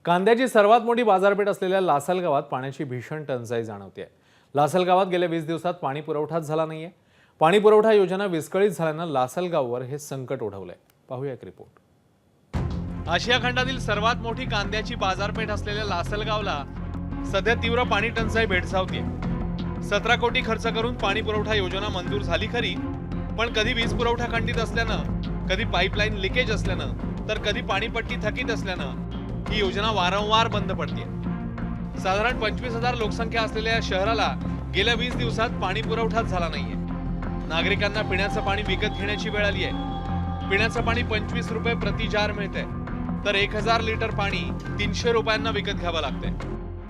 कांद्याची सर्वात मोठी बाजारपेठ असलेल्या लासल गावात पाण्याची भीषण टंचाई जाणवते. लासल गावात गेल्या 20 दिवसात पाणी पुरवठाच झाला नाहीये. पाणी पुरवठा योजना विस्कळीत झाल्यानं लासल गावावर हे संकट ओढवलंय. पाहूया एक रिपोर्ट. आशिया खंडातील सर्वात मोठी कांद्याची बाजारपेठ असलेल्या लासल गावला सध्या तीव्र पाणी टंचाई भेडसावते. 17 कोटी खर्च करून पाणी पुरवठा योजना मंजूर झाली खरी, पण कधी वीज पुरवठा खंडित असल्यानं, कधी पाईपलाईन लिकेज असल्यानं, तर कधी पाणीपट्टी थकीत असल्यानं ही योजना वारंवार बंद पडते. साधारण 25,000 लोकसंख्या असलेल्या शहराला गेल्या 20 दिवसात पाणी पुरवठाच झाला नाहीये. नागरिकांना पिण्याचं पाणी विकत घेण्याची वेळ आली आहे. पिण्याचं पाणी 25 रुपये प्रति जार मिळतंय, तर 1000 लिटर पाणी 300 रुपयांना विकत घ्यावं लागतंय.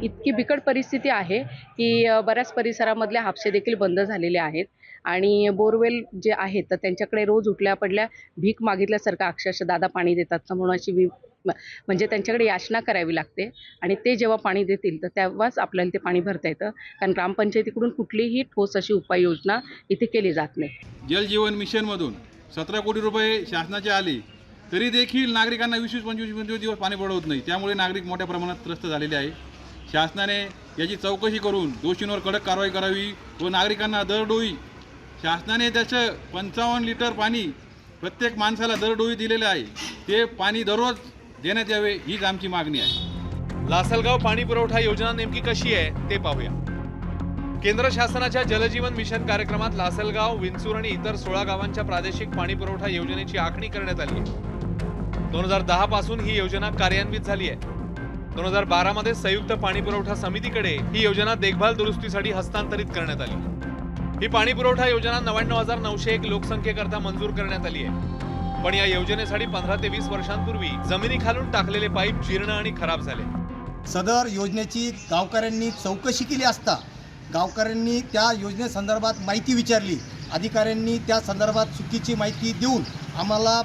इतकी बिकट परिस्थिती आहे की बऱ्याच परिसरामधले हापसे देखील बंद झालेले आहेत आणि बोरवेल जे आहेत तर त्यांच्याकडे रोज उठल्या पडल्या भीक मागितल्यासारखं अक्षरशः दादा पाणी देतात का म्हणून अशी म्हणजे त्यांच्याकडे याचना करावी लागते आणि ते जेव्हा पाणी देतील तर तेव्हाच आपल्याला ते पाणी भरता येतं, कारण ग्रामपंचायतीकडून कुठलीही ठोस अशी उपाययोजना इथे केली जात नाही. जल जीवन मिशनमधून 17 कोटी रुपये शासनाचे आले तरी देखील नागरिकांना 20-25 दिवस पाणी पुरवत नाही. त्यामुळे नागरिक मोठ्या प्रमाणात त्रस्त झालेले आहे. शासनाने याची चौकशी करून दोषींवर कडक कारवाई करावी व नागरिकांना दरडोई शासनाने त्याचं 55 लिटर पाणी प्रत्येक माणसाला दरडोई दिलेलं आहे, ते पाणी दररोज देण्यात यावे हीच आमची मागणी आहे. लासलगाव पाणी पुरवठा योजना नेमकी कशी आहे ते पाहूया. केंद्र शासनाच्या जलजीवन मिशन कार्यक्रमात लासलगाव, विंचूर आणि इतर 16 गावांच्या प्रादेशिक पाणी पुरवठा योजनेची आखणी करण्यात आली आहे. 2010 पासून ही योजना कार्यान्वित झाली आहे. 2012 मध्ये संयुक्त पाणी पुरवठा समितीकडे ही योजना देखभाल दुरुस्तीसाठी हस्तांतरित करण्यात आली. ही पाणी पुरवठा योजना 99,901 लोकसंख्येकरता मंजूर करण्यात आली आहे. पण या योजनेसाठी 15 ते 20 वर्षांपूर्वी जमिनीखालून टाकलेले पाईप जीर्ण आणि खराब झाले. सदर योजनेची गावकऱ्यांनी चौकशी केली असता गावकऱ्यांनी त्या योजनेसंदर्भात माहिती विचारली. अधिकाऱ्यांनी त्या संदर्भात चुकीची माहिती देऊन आम्हाला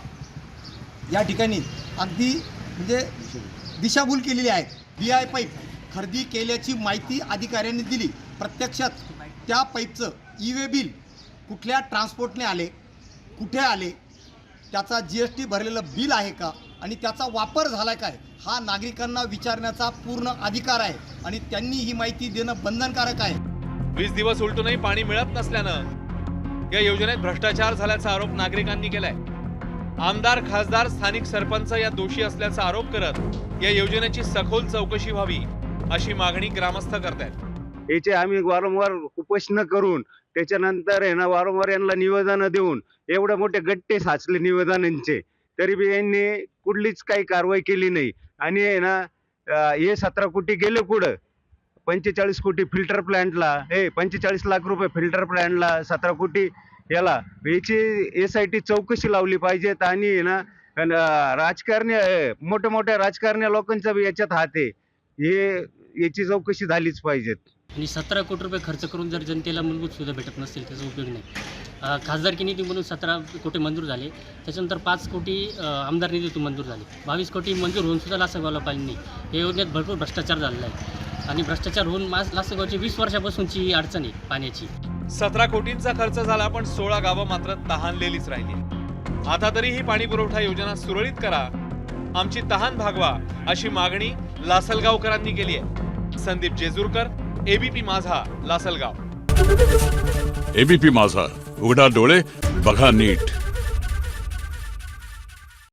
या ठिकाणी अगदी म्हणजे दिशाभूल केलेली आहे. BI पाईप खरेदी केल्याची माहिती अधिकाऱ्यांनी दिली. प्रत्यक्षात त्या पाईपचं E-वे बिल कुठल्या ट्रान्सपोर्टने आले, कुठे आले, त्याचा GST भरलेलं बिल आहे का आणि त्याचा वापर झाला काय, हा नागरिकांना विचारण्याचा पूर्ण अधिकार आहे आणि त्यांनी ही माहिती देणं बंधनकारक आहे. 20 दिवस उलटूनही पाणी मिळत नसल्यानं या योजनेत भ्रष्टाचार झाल्याचा आरोप नागरिकांनी केलाय. आमदार, खासदार, स्थानिक सरपंच या दोषी असल्याचा आरोप करत या योजनेची सखोल चौकशी व्हावी अशी मागणी ग्रामस्थ करतायत. याचे आम्ही वारंवार उपोषण करून त्याच्यानंतर आहे ना वारंवार यांना निवेदन देऊन एवढे मोठे गट्टे साचले निवेदनांचे, तरी बी यांनी कुठलीच काही कारवाई केली नाही. आणि आहे ना हे 17 कोटी गेले कुठं? 45 कोटी फिल्टर प्लॅन्टला, 45 लाख रुपये फिल्टर प्लॅन्टला, 17 कोटी याला. याची SIT चौकशी लावली पाहिजेत. आणि ना राजकारणी मोठ्या राजकारण्या लोकांचा बी याच्यात हात आहे. याची चौकशी झालीच पाहिजेत. आणि 17 कोटी रुपये खर्च करून जर जनतेला मूलभूत सुविधा भेटत नसतील त्याचा उपयोग नाही. खासदारकी निधी म्हणून 17 कोटी मंजूर झाले, त्याच्यानंतर 5 कोटी आमदार निधीतून मंजूर झाले. 22 कोटी मंजूर होऊन सुद्धा लासलगावला पाणी नाही. या योजनेत भरपूर भ्रष्टाचार झालेला आहे आणि भ्रष्टाचार होऊन लासलगावची 20 वर्षापासूनची ही अडचण आहे पाण्याची. 17 कोटींचा खर्च झाला, पण 16 गावं मात्र तहानलेलीच राहिली. आता तरी ही पाणी पुरवठा योजना सुरळीत करा, आमची तहान भागवा अशी मागणी लासलगावकरांनी केली आहे. संदीप जेजुरकर, ABP माझा, लासलगाव. ABP माझा, उघडा डोळे बघा नीट.